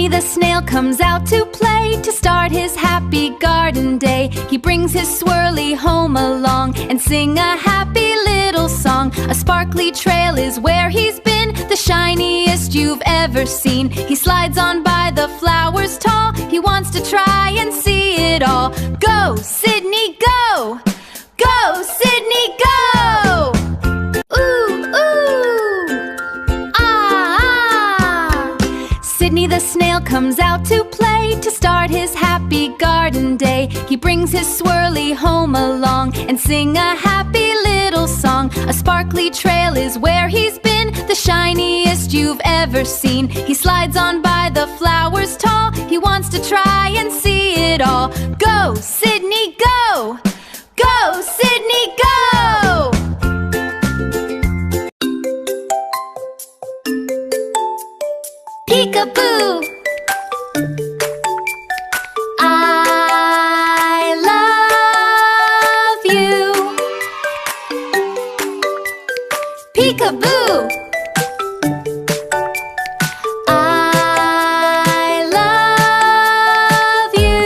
Sydney the Snail comes out to play, to start his happy garden day. He brings his swirly home along and sing a happy little song. A sparkly trail is where he's been, the shiniest you've ever seen. He slides on by the flowers tall, he wants to try and see it all. Go, Sydney, go! Go, Sydney, go! Ooh, ooh! Ah, ah! Sydney the Snail comes out to play, to start his happy garden day. He brings his swirly home along and sing a happy little song. A sparkly trail is where he's been, the shiniest you've ever seen. He slides on by the flowers tall, he wants to try and see it all. Go, Sydney, go! Go, Sydney, go! Peekaboo! I love you. Peekaboo! I love you.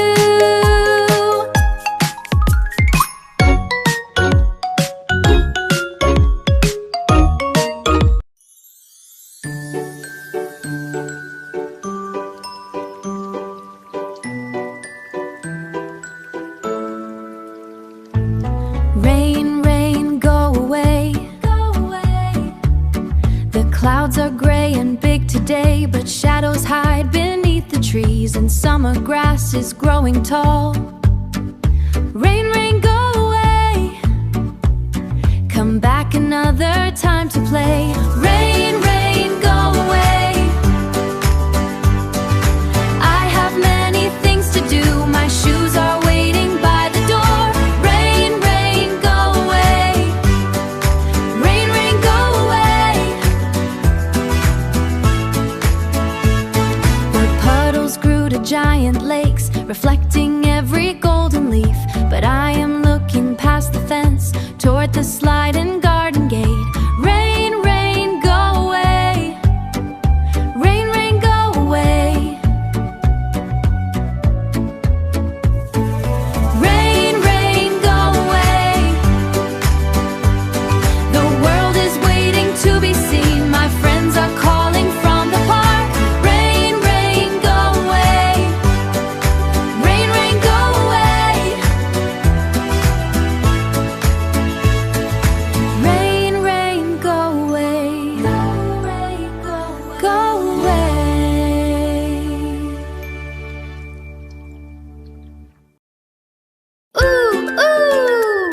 Rain, rain, go away. Go away. The clouds are gray and big today, but shadows hide beneath the trees, and summer grass is growing tall. Rain, rain, go away. Come back another time to play. Rain, rain, go away. I have many things to do, my shoes are waiting by the door. Rain, rain, go away. Rain, rain, go away. Where puddles grew to giant lakes, reflecting every golden leaf. But I am looking past the fence, toward the slide and garden gate. Rain, rain, go away. Rain, rain, go away. Rain, rain, go away. The world is waiting to be seen, my friends are calling from the park. Rain, rain, go away. Rain, rain, go away. Rain, rain, go away. Go away. Ooh, ooh!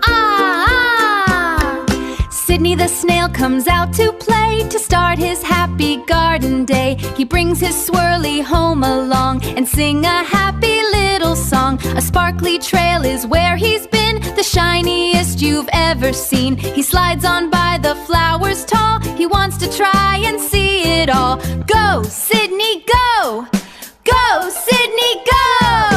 Ah, ah! Sydney the Snail comes out to play, to start his happy garden day. He brings his swirly home along and sing a happy little song. A sparkly trail is where he's been, the shiniest you've ever seen. He slides on by the flowers tall, he wants to try and see it all. Go, Sydney, go! Go, Sydney, go!